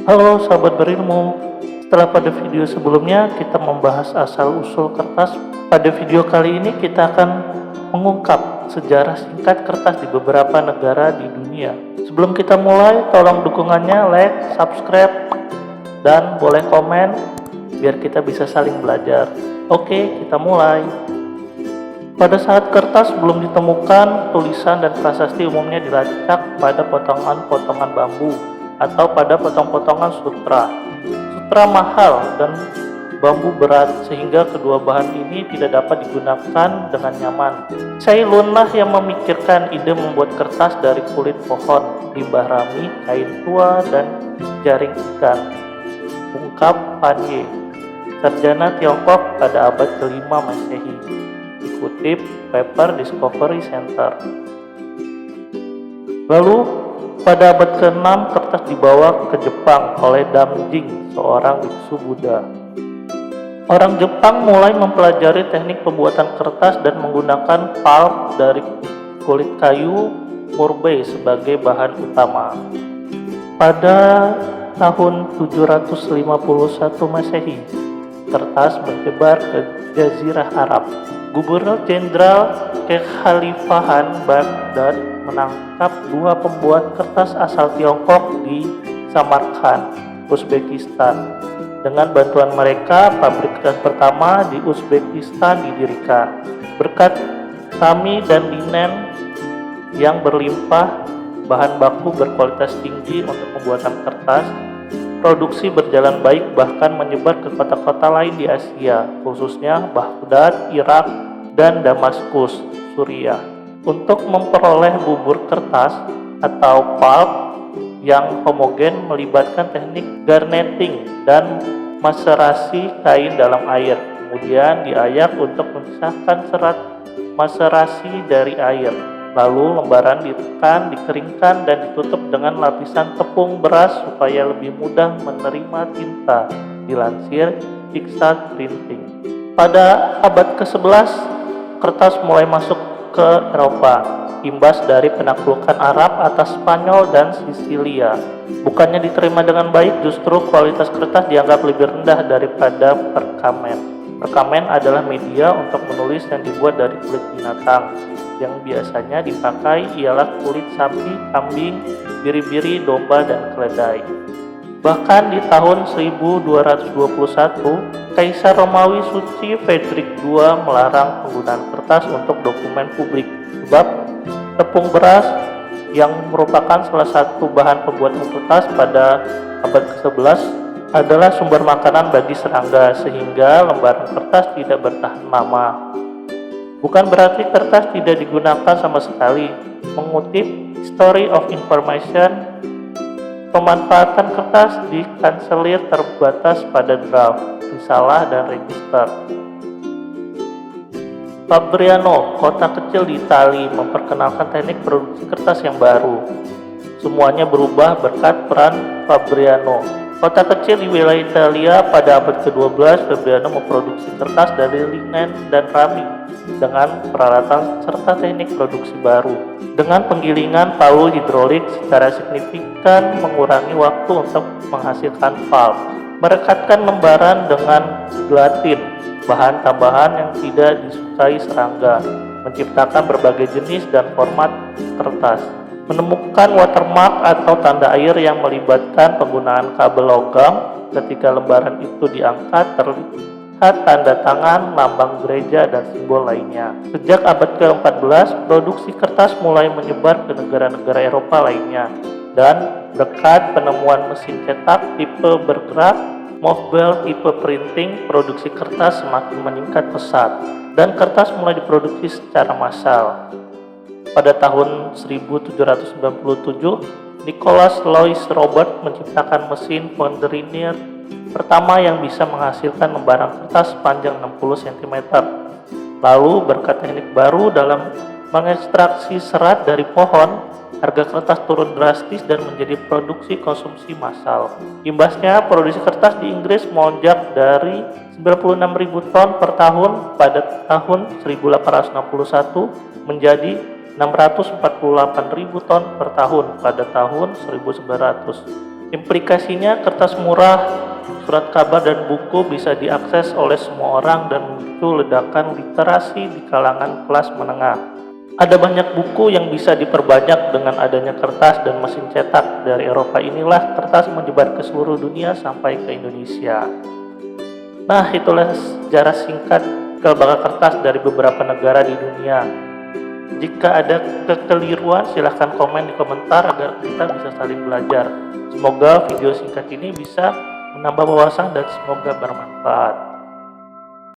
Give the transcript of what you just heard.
Halo sahabat berilmu, setelah pada video sebelumnya kita membahas asal-usul kertas, pada video kali ini kita akan mengungkap sejarah singkat kertas di beberapa negara di dunia. Sebelum kita mulai, tolong dukungannya like, subscribe, dan boleh komen biar kita bisa saling belajar. Oke, kita mulai. Pada saat kertas belum ditemukan, tulisan dan prasasti umumnya dilacak pada potongan-potongan bambu atau pada potong-potongan sutra. Sutra mahal dan bambu berat sehingga kedua bahan ini tidak dapat digunakan dengan nyaman. Cai Lunlah yang memikirkan ide membuat kertas dari kulit pohon, limbah rami, kain tua, dan jaring ikan. Ungkap Pan Ye, sarjana Tiongkok pada abad ke-5 Masehi. Dikutip Paper Discovery Center. Lalu pada abad ke-6 kertas dibawa ke Jepang oleh Dam Jing, seorang biksu Buddha. Orang Jepang mulai mempelajari teknik pembuatan kertas dan menggunakan pulp dari kulit kayu murbei sebagai bahan utama. Pada tahun 751 Masehi, kertas menyebar ke Jazirah Arab. Gubernur Jenderal Kekhalifahan Baghdad menangkap dua pembuat kertas asal Tiongkok di Samarkand, Uzbekistan. Dengan bantuan mereka, pabrik kertas pertama di Uzbekistan didirikan. Berkat kami dan linen yang berlimpah, bahan baku berkualitas tinggi untuk pembuatan kertas, produksi berjalan baik bahkan menyebar ke kota-kota lain di Asia, khususnya Baghdad, Irak, dan Damaskus, Suriah. Untuk memperoleh bubur kertas atau pulp yang homogen melibatkan teknik garnetting dan maserasi kain dalam air. Kemudian diayak untuk memisahkan serat maserasi dari air. Lalu lembaran ditekan, dikeringkan, dan ditutup dengan lapisan tepung beras supaya lebih mudah menerima tinta. Dilansir Pixart Printing. Pada abad ke-11, kertas mulai masuk ke Eropa, imbas dari penaklukan Arab atas Spanyol dan Sisilia. Bukannya diterima dengan baik, justru kualitas kertas dianggap lebih rendah daripada perkamen. Perkamen adalah media untuk menulis yang dibuat dari kulit binatang. Yang biasanya dipakai ialah kulit sapi, kambing, biri-biri, domba, dan keledai. Bahkan di tahun 1221, Kaisar Romawi Suci Frederick II melarang penggunaan kertas untuk dokumen publik, sebab tepung beras yang merupakan salah satu bahan pembuatan kertas pada abad ke-11 adalah sumber makanan bagi serangga, sehingga lembaran kertas tidak bertahan lama. Bukan berarti kertas tidak digunakan sama sekali. Mengutip History of Information, pemanfaatan kertas di kanselir terbatas pada draft, risalah, dan register. Fabriano, kota kecil di Itali, memperkenalkan teknik produksi kertas yang baru. Semuanya berubah berkat peran Fabriano. Kota kecil di wilayah Italia pada abad ke-12, Fabriano memproduksi kertas dari linen dan rami dengan peralatan serta teknik produksi baru. Dengan penggilingan palu hidrolik secara signifikan mengurangi waktu untuk menghasilkan pulp. Merekatkan lembaran dengan gelatin, bahan tambahan yang tidak disukai serangga. Menciptakan berbagai jenis dan format kertas. Menemukan watermark atau tanda air yang melibatkan penggunaan kabel logam. Ketika lembaran itu diangkat, terlihat tanda tangan, lambang gereja, dan simbol lainnya. Sejak abad ke-14, produksi kertas mulai menyebar ke negara-negara Eropa lainnya. Dan berkat penemuan mesin cetak tipe bergerak, mobile tipe printing, produksi kertas semakin meningkat pesat. Dan kertas mulai diproduksi secara massal. Pada tahun 1797, Nicholas Louis Robert menciptakan mesin Fondrier pertama yang bisa menghasilkan lembaran kertas sepanjang 60 cm. Lalu berkat teknik baru dalam mengekstraksi serat dari pohon, harga kertas turun drastis dan menjadi produksi konsumsi massal. Imbasnya, produksi kertas di Inggris melonjak dari 96.000 ton per tahun pada tahun 1861 menjadi 648.000 ton per tahun pada tahun 1900. Implikasinya, kertas murah, surat kabar, dan buku bisa diakses oleh semua orang dan memicu ledakan literasi di kalangan kelas menengah. Ada banyak buku yang bisa diperbanyak dengan adanya kertas dan mesin cetak. Dari Eropa inilah kertas menyebar ke seluruh dunia sampai ke Indonesia. Nah, itulah sejarah singkat bakal kertas dari beberapa negara di dunia. Jika ada kekeliruan, silahkan komen di komentar agar kita bisa saling belajar. Semoga video singkat ini bisa menambah wawasan dan semoga bermanfaat.